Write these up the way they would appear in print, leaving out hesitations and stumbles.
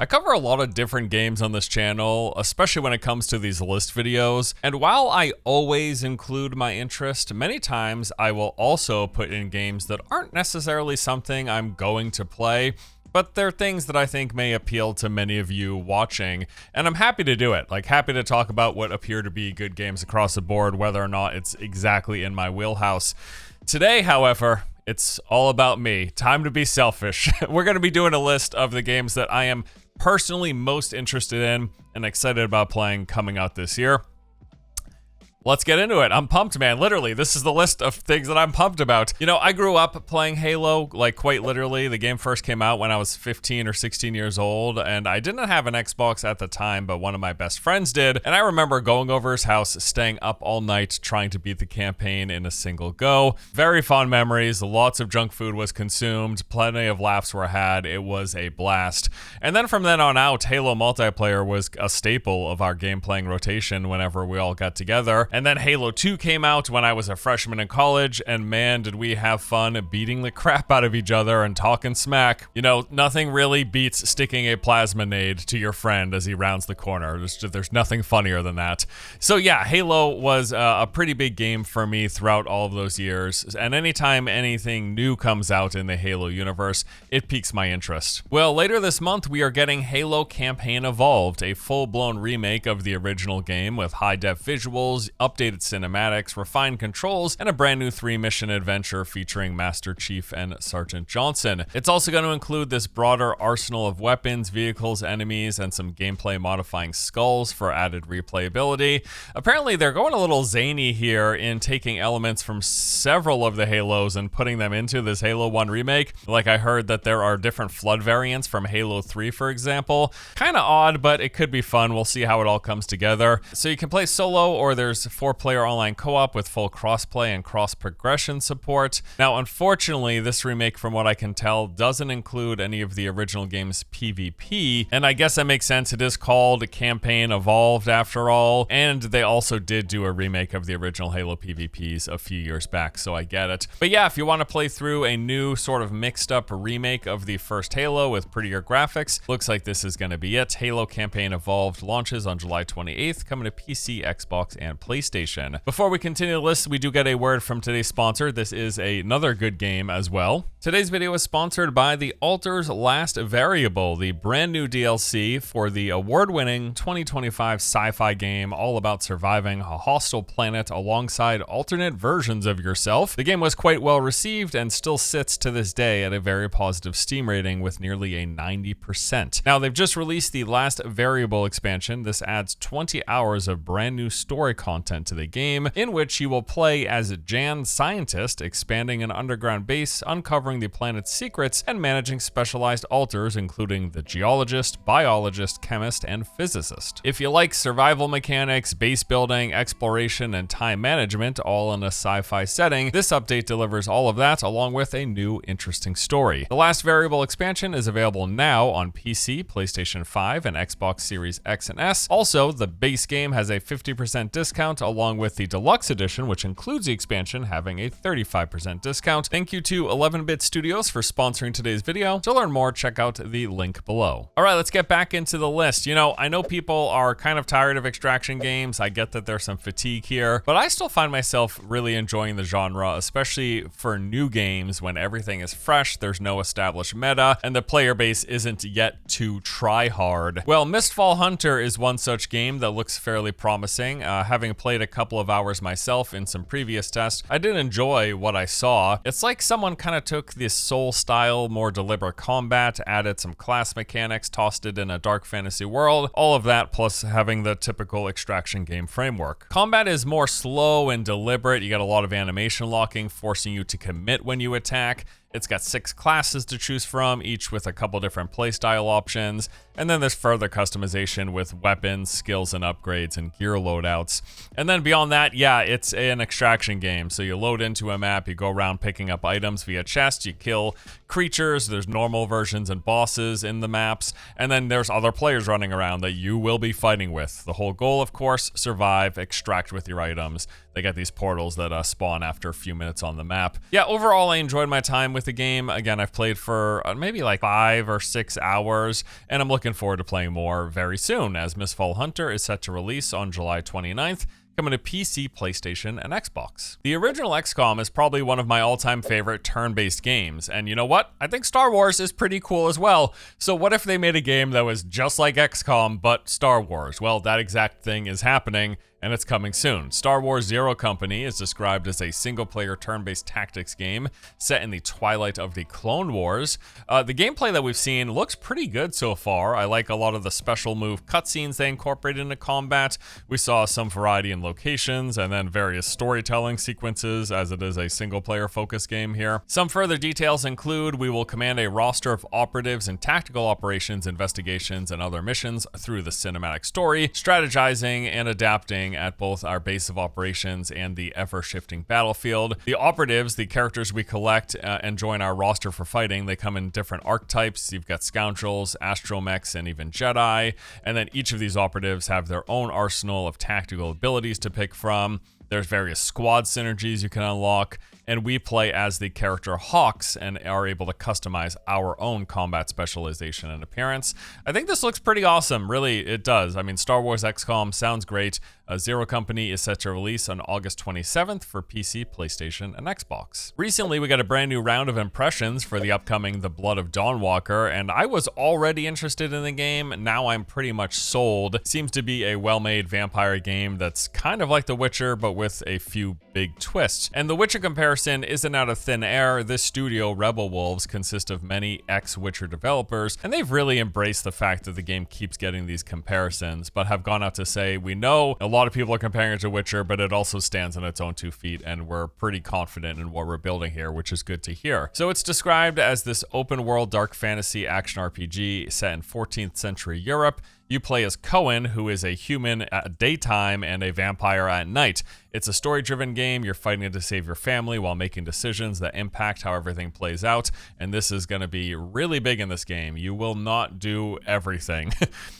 I cover a lot of different games on this channel, especially when it comes to these list videos, and while I always include my interest, many times I will also put in games that aren't necessarily something I'm going to play, but they're things that I think may appeal to many of you watching, and I'm happy to do it. Like, happy to talk about what appear to be good games across the board, whether or not it's exactly in my wheelhouse. Today, however, it's all about me. Time to be selfish. We're going to be doing a list of the games that I am personally most interested in and excited about playing coming out this year. Let's get into it. I'm pumped, man. Literally, this is the list of things that I'm pumped about. You know, I grew up playing Halo, like quite literally. The game first came out when I was 15 or 16 years old, and I didn't have an Xbox at the time, but one of my best friends did. And I remember going over his house, staying up all night, trying to beat the campaign in a single go. Very fond memories. Lots of junk food was consumed. Plenty of laughs were had. It was a blast. And then from then on out, Halo multiplayer was a staple of our game playing rotation whenever we all got together. And then Halo 2 came out when I was a freshman in college, and man, did we have fun beating the crap out of each other and talking smack. You know, nothing really beats sticking a plasma nade to your friend as he rounds the corner. There's nothing funnier than that. So yeah, Halo was a pretty big game for me throughout all of those years, and anytime anything new comes out in the Halo universe, it piques my interest. Well, later this month, we are getting Halo Campaign Evolved, a full-blown remake of the original game with high-def visuals, updated cinematics, refined controls, and a brand new 3-mission adventure featuring Master Chief and Sergeant Johnson. It's also going to include this broader arsenal of weapons, vehicles, enemies, and some gameplay modifying skulls for added replayability. Apparently, they're going a little zany here in taking elements from several of the Halos and putting them into this Halo 1 remake. Like, I heard that there are different flood variants from Halo 3, for example. Kind of odd, but it could be fun. We'll see how it all comes together. So you can play solo, or there's 4-player online co-op with full crossplay and cross-progression support. Now, unfortunately, this remake, from what I can tell, doesn't include any of the original game's PvP, and I guess that makes sense. It is called Campaign Evolved after all, and they also did do a remake of the original Halo PvPs a few years back, so I get it. But yeah, if you want to play through a new sort of mixed-up remake of the first Halo with prettier graphics, looks like this is going to be it. Halo Campaign Evolved launches on July 28th, coming to PC, Xbox, and PlayStation. Before we continue the list, we do get a word from today's sponsor. This is another good game as well. Today's video is sponsored by The Altar's Last Variable, the brand new DLC for the award-winning 2025 sci-fi game all about surviving a hostile planet alongside alternate versions of yourself. The game was quite well received and still sits to this day at a very positive Steam rating with nearly a 90%. Now, they've just released the Last Variable expansion. This adds 20 hours of brand new story content to the game, in which you will play as a Jan scientist, expanding an underground base, uncovering the planet's secrets, and managing specialized altars, including the geologist, biologist, chemist, and physicist. If you like survival mechanics, base building, exploration, and time management, all in a sci-fi setting, this update delivers all of that, along with a new, interesting story. The Last Variable expansion is available now on PC, PlayStation 5, and Xbox Series X and S. Also, the base game has a 50% discount, along with the deluxe edition, which includes the expansion, having a 35% discount. Thank you to 11-Bit Studios for sponsoring today's video. To learn more, check out the link below. All right, let's get back into the list. You know, I know people are kind of tired of extraction games. I get that there's some fatigue here, but I still find myself really enjoying the genre, especially for new games when everything is fresh, there's no established meta, and the player base isn't yet too try hard. Well, Mistfall Hunter is one such game that looks fairly promising. Having played a couple of hours myself in some previous tests, I did enjoy what I saw. It's like someone kind of took this Soul-style, more deliberate combat, added some class mechanics, tossed it in a dark fantasy world, all of that plus having the typical extraction game framework. Combat is more slow and deliberate. You got a lot of animation locking, forcing you to commit when you attack. It's got 6 classes to choose from, each with a couple different playstyle options, and then there's further customization with weapons, skills, and upgrades, and gear loadouts. And then beyond that, yeah, it's an extraction game, so you load into a map, you go around picking up items via chests, you kill creatures, there's normal versions and bosses in the maps, and then there's other players running around that you will be fighting with. The whole goal, of course, survive, extract with your items. they got these portals that spawn after a few minutes on the map. Yeah, overall, I enjoyed my time with the game. Again, I've played for maybe like 5 or 6 hours, and I'm looking forward to playing more very soon, as Mistfall Hunter is set to release on July 29th, coming to PC, PlayStation, and Xbox. The original XCOM is probably one of my all-time favorite turn-based games, and you know what? I think Star Wars is pretty cool as well. So what if they made a game that was just like XCOM, but Star Wars? Well, that exact thing is happening, and it's coming soon. Star Wars Zero Company is described as a single-player turn-based tactics game set in the twilight of the Clone Wars. The gameplay that we've seen looks pretty good so far. I like a lot of the special move cutscenes they incorporated into combat. We saw some variety in locations and then various storytelling sequences, as it is a single-player focused game here. Some further details include we will command a roster of operatives in tactical operations, investigations, and other missions through the cinematic story, strategizing and adapting at both our base of operations and the ever-shifting battlefield. The operatives, the characters we collect and join our roster for fighting, they come in different archetypes. You've got scoundrels, astromechs, and even Jedi, and then each of these operatives have their own arsenal of tactical abilities to pick from. There's various squad synergies you can unlock, and we play as the character Hawks and are able to customize our own combat specialization and appearance. I think this looks pretty awesome. Really, it does. I mean, Star Wars XCOM sounds great. Zero Company is set to release on August 27th for PC, PlayStation, and Xbox. Recently, we got a brand new round of impressions for the upcoming The Blood of Dawnwalker, and I was already interested in the game. Now I'm pretty much sold. Seems to be a well-made vampire game that's kind of like The Witcher, but with a few big twists. And The Witcher comparison isn't out of thin air. This studio, Rebel Wolves, consists of many ex-Witcher developers, and they've really embraced the fact that the game keeps getting these comparisons, but have gone out to say, we know a lot of people are comparing it to Witcher, but it also stands on its own 2 feet, and we're pretty confident in what we're building here, which is good to hear. So it's described as this open-world dark fantasy action RPG set in 14th century Europe. You play as Cohen, who is a human at daytime and a vampire at night. It's a story-driven game. You're fighting to save your family while making decisions that impact how everything plays out, and this is going to be really big in this game. You will not do everything.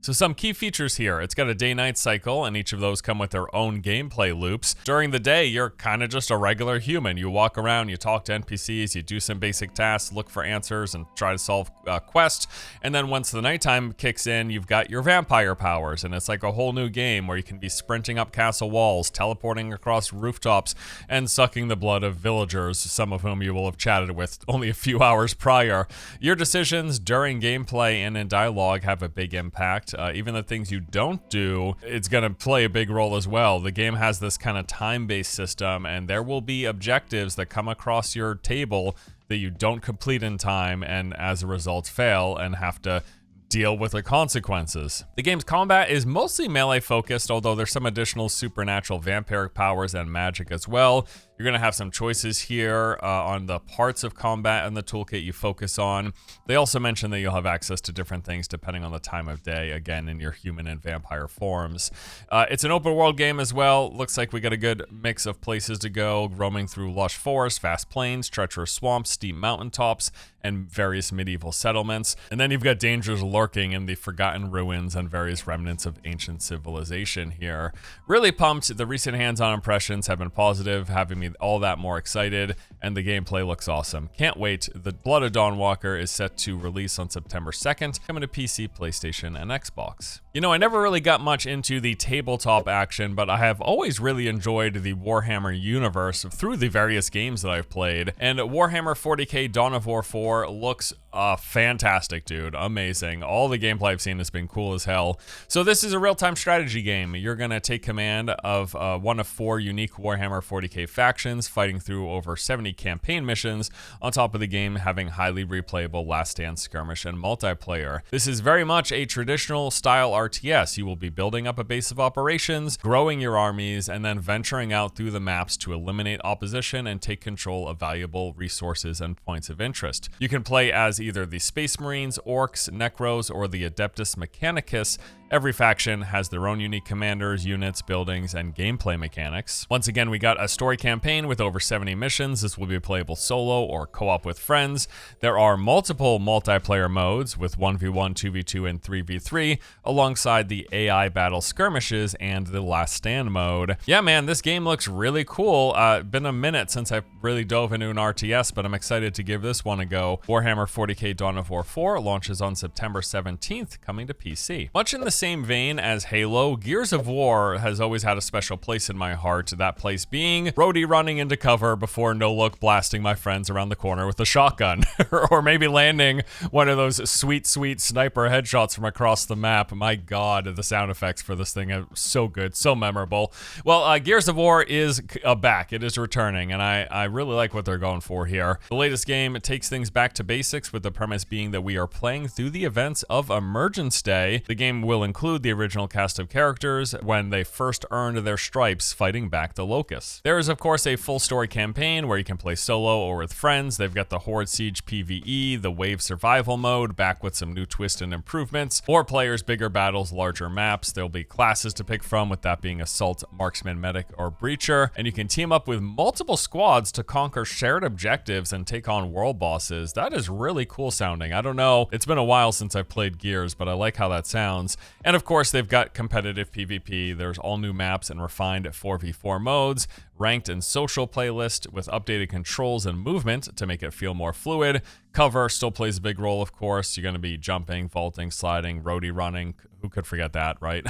So some key features here. It's got a day-night cycle, and each of those come with their own gameplay loops. During the day, you're kind of just a regular human. You walk around, you talk to NPCs, you do some basic tasks, look for answers, and try to solve quests. And then once the nighttime kicks in, you've got your vampire powers, and it's like a whole new game where you can be sprinting up castle walls, teleporting across rooftops, and sucking the blood of villagers, some of whom you will have chatted with only a few hours prior. Your decisions during gameplay and in dialogue have a big impact. Even the things you don't do, it's going to play a big role as well. The game has this kind of time-based system, and there will be objectives that come across your table that you don't complete in time, and as a result fail and have to deal with the consequences. The game's combat is mostly melee focused, although there's some additional supernatural vampiric powers and magic as well. You're going to have some choices here on the parts of combat and the toolkit you focus on. They also mention that you'll have access to different things depending on the time of day, again, in your human and vampire forms. It's an open world game as well. Looks like we got a good mix of places to go, roaming through lush forests, vast plains, treacherous swamps, steep mountaintops, and various medieval settlements. And then you've got dangers lurking in the forgotten ruins and various remnants of ancient civilization here. Really pumped. The recent hands-on impressions have been positive, having me all that more excited, and the gameplay looks awesome. Can't wait. The Blood of Dawnwalker is set to release on September 2nd, coming to PC, PlayStation, and Xbox. You know, I never really got much into the tabletop action, but I have always really enjoyed the Warhammer universe through the various games that I've played, and Warhammer 40k Dawn of War 4 looks fantastic, dude. Amazing. All the gameplay I've seen has been cool as hell. So this is a real-time strategy game. You're going to take command of one of 4 unique Warhammer 40k factions, fighting through over 70 campaign missions, on top of the game having highly replayable last stand skirmish and multiplayer. This is very much a traditional style RTS. You will be building up a base of operations, growing your armies, and then venturing out through the maps to eliminate opposition and take control of valuable resources and points of interest. You can play as either the Space Marines, Orcs, Necros, or the Adeptus Mechanicus, Every faction has their own unique commanders, units, buildings, and gameplay mechanics. Once again, we got a story campaign with over 70 missions. This will be playable solo or co-op with friends. There are multiple multiplayer modes with 1v1, 2v2, and 3v3, alongside the AI battle skirmishes and the last stand mode. Yeah, man, this game looks really cool. Been a minute since I really dove into an RTS, but I'm excited to give this one a go. Warhammer 40k Dawn of War 4 launches on September 17th, coming to PC. Much in the same vein as Halo, Gears of War has always had a special place in my heart, that place being roadie running into cover before no-look blasting my friends around the corner with a shotgun, or maybe landing one of those sweet sniper headshots from across the map. My god, the sound effects for this thing are so good, so memorable. Well, Gears of War is back. It is returning, and I really like what they're going for here. The latest game takes things back to basics, with the premise being that we are playing through the events of Emergence Day. The game will include the original cast of characters when they first earned their stripes fighting back the Locusts. There is, of course, a full story campaign where you can play solo or with friends. They've got the Horde Siege PvE, the Wave Survival mode, back with some new twists and improvements. 4 players, bigger battles, larger maps. There'll be classes to pick from, with that being Assault, Marksman, Medic, or Breacher. And you can team up with multiple squads to conquer shared objectives and take on world bosses. That is really cool sounding. I don't know, it's been a while since I've played Gears, but I like how that sounds. And of course, they've got competitive PvP. There's all new maps and refined 4v4 modes, ranked and social playlist with updated controls and movement to make it feel more fluid. Cover still plays a big role, of course. You're going to be jumping, vaulting, sliding, roadie running. Who could forget that, right?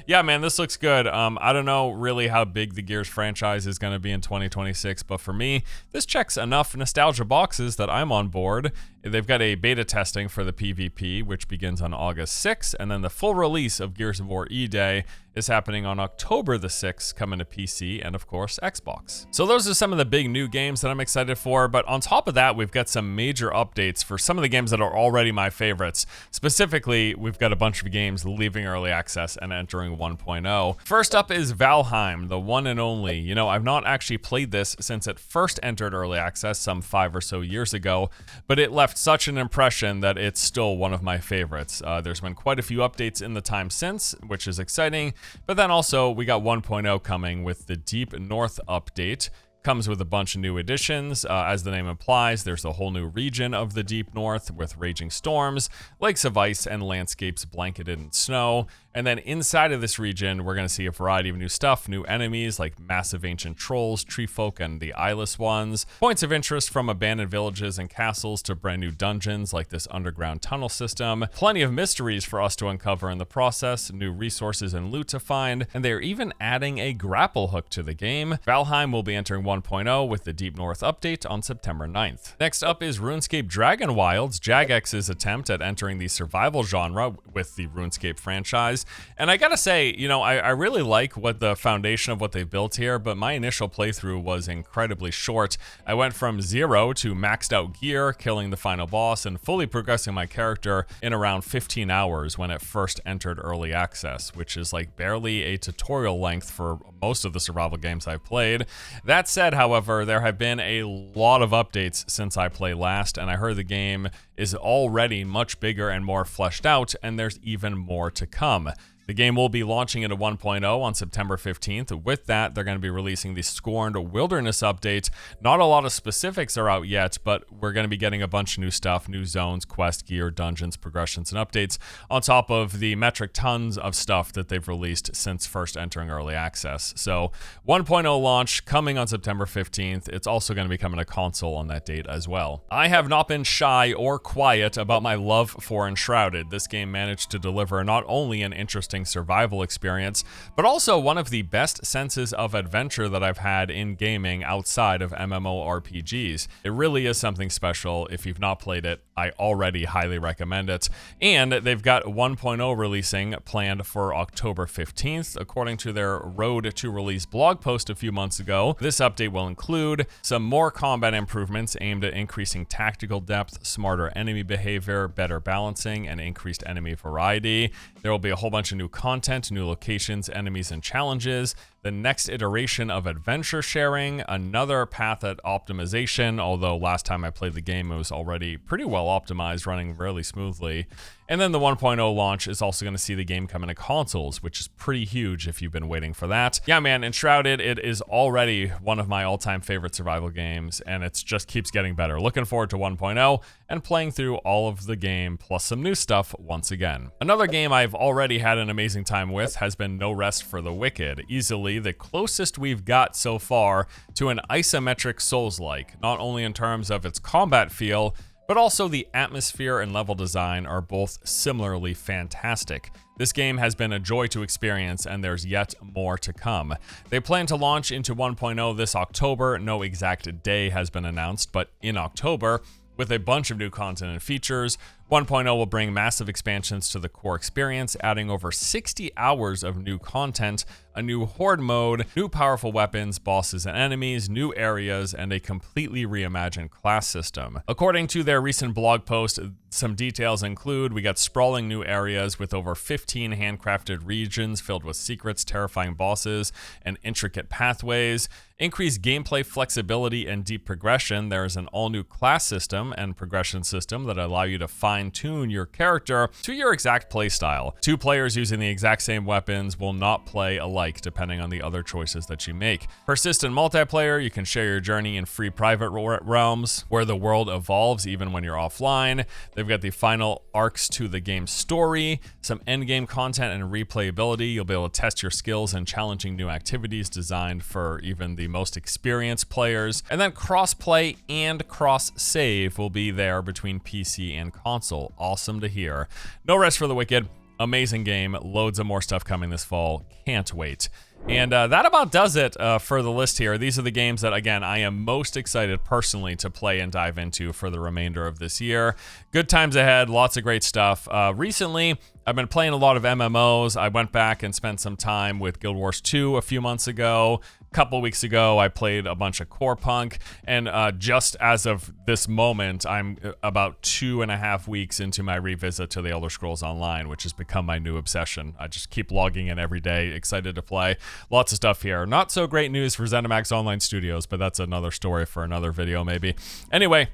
Yeah, man, this looks good. I don't know really how big the Gears franchise is going to be in 2026, but for me, this checks enough nostalgia boxes that I'm on board. They've got a beta testing for the PvP, which begins on August 6th, and then the full release of Gears of War E-Day is happening on October the 6th, coming to PC and, of course, Xbox. So those are some of the big new games that I'm excited for, but on top of that, we've got some major updates for some of the games that are already my favorites. Specifically, we've got a bunch of games leaving early access and entering 1.0. First up is Valheim, the one and only. You know, I've not actually played this since it first entered early access some 5 or so years ago, but it left such an impression that it's still one of my favorites. There's been quite a few updates in the time since, which is exciting. But then also, we got 1.0 coming with the Deep North update. Comes with a bunch of new additions. As the name implies, there's a whole new region of the Deep North with raging storms, lakes of ice, and landscapes blanketed in snow. And then inside of this region, we're going to see a variety of new stuff, new enemies like massive ancient trolls, tree folk, and the eyeless ones. Points of interest from abandoned villages and castles to brand new dungeons like this underground tunnel system. Plenty of mysteries for us to uncover in the process, new resources and loot to find, and they're even adding a grapple hook to the game. Valheim will be entering 1.0 with the Deep North update on September 9th. Next up is RuneScape Dragonwilds, Jagex's attempt at entering the survival genre with the RuneScape franchise. And I gotta say, you know, I really like what the foundation of what they've built here, but my initial playthrough was incredibly short. I went from 0 to maxed out gear, killing the final boss, and fully progressing my character in around 15 hours when it first entered early access, which is like barely a tutorial length for most of the survival games I've played. That said, however, there have been a lot of updates since I played last, and I heard the game is already much bigger and more fleshed out, and there's even more to come. The game will be launching into 1.0 on September 15th. With that, they're going to be releasing the Scorned Wilderness update. Not a lot of specifics are out yet, but we're going to be getting a bunch of new stuff, new zones, quest gear, dungeons, progressions, and updates, on top of the metric tons of stuff that they've released since first entering early access. So 1.0 launch coming on September 15th. It's also going to be coming to console on that date as well. I have not been shy or quiet about my love for Enshrouded. This game managed to deliver not only an interesting survival experience, but also one of the best senses of adventure that I've had in gaming outside of MMORPGs. It really is something special. If you've not played it, I already highly recommend it. And they've got 1.0 releasing planned for October 15th. According to their Road to Release blog post a few months ago, this update will include some more combat improvements aimed at increasing tactical depth, smarter enemy behavior, better balancing, and increased enemy variety. There will be a whole bunch of new new content, new locations, enemies, and challenges, the next iteration of adventure sharing, another path at optimization, although last time I played the game it was already pretty well optimized, running really smoothly. And then the 1.0 launch is also going to see the game come into consoles, which is pretty huge if you've been waiting for that. Yeah, man, Enshrouded, it is already one of my all-time favorite survival games, and it just keeps getting better. Looking forward to 1.0 and playing through all of the game plus some new stuff once again. Another game I've already had an amazing time with has been No Rest for the Wicked. Easily the closest we've got so far to an isometric Souls-like, not only in terms of its combat feel, but also the atmosphere and level design are both similarly fantastic. This game has been a joy to experience, and there's yet more to come. They plan to launch into 1.0 this October. No exact day has been announced, but in October, with a bunch of new content and features. 1.0 will bring massive expansions to the core experience, adding over 60 hours of new content, a new horde mode, new powerful weapons, bosses and enemies, new areas, and a completely reimagined class system. According to their recent blog post, some details include we got sprawling new areas with over 15 handcrafted regions filled with secrets, terrifying bosses, and intricate pathways. Increased gameplay flexibility and deep progression. There is an all-new class system and progression system that allow you to fine-tune your character to your exact playstyle. Two players using the exact same weapons will not play alike depending on the other choices that you make. Persistent multiplayer, you can share your journey in free private realms where the world evolves even when you're offline. They've got the final arcs to the game's story, some endgame content and replayability. You'll be able to test your skills in challenging new activities designed for even the most experienced players. And then cross-play and cross-save will be there between PC and console. Awesome to hear. No Rest for the Wicked. Amazing game. Loads of more stuff coming this fall. Can't wait. And that about does it for the list here. These are the games that, again, I am most excited personally to play and dive into for the remainder of this year. Good times ahead, lots of great stuff. Recently, I've been playing a lot of MMOs. I went back and spent some time with Guild Wars 2 a few months ago. A couple weeks ago, I played a bunch of Core Punk, and just as of this moment, I'm about 2.5 weeks into my revisit to the Elder Scrolls Online, which has become my new obsession. I just keep logging in every day, excited to play. Lots of stuff here. Not so great news for ZeniMax Online Studios, but that's another story for another video maybe. Anyway,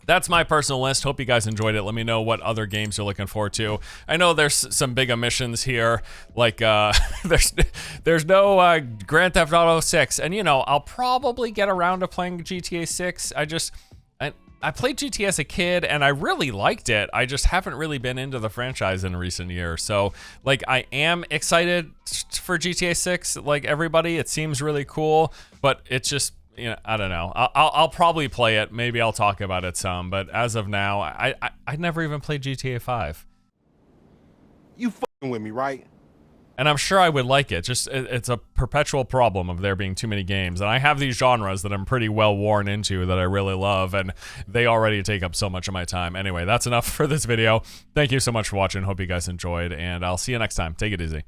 that's my personal list. Hope you guys enjoyed it. Let me know what other games you're looking forward to. I know there's some big omissions here, like there's no Grand Theft Auto 6, and you know, I'll probably get around to playing GTA 6. I played GTA as a kid and I really liked it. I just haven't really been into the franchise in recent years. So like I am excited for GTA 6 like everybody. It seems really cool, but it's just, you know, I don't know. I'll probably play it. Maybe I'll talk about it some, but as of now, I never even played GTA 5. You fucking with me, right? And I'm sure I would like it. Just it's a perpetual problem of there being too many games. And I have these genres that I'm pretty well worn into that I really love, and they already take up so much of my time. Anyway, that's enough for this video. Thank you so much for watching. Hope you guys enjoyed, and I'll see you next time. Take it easy.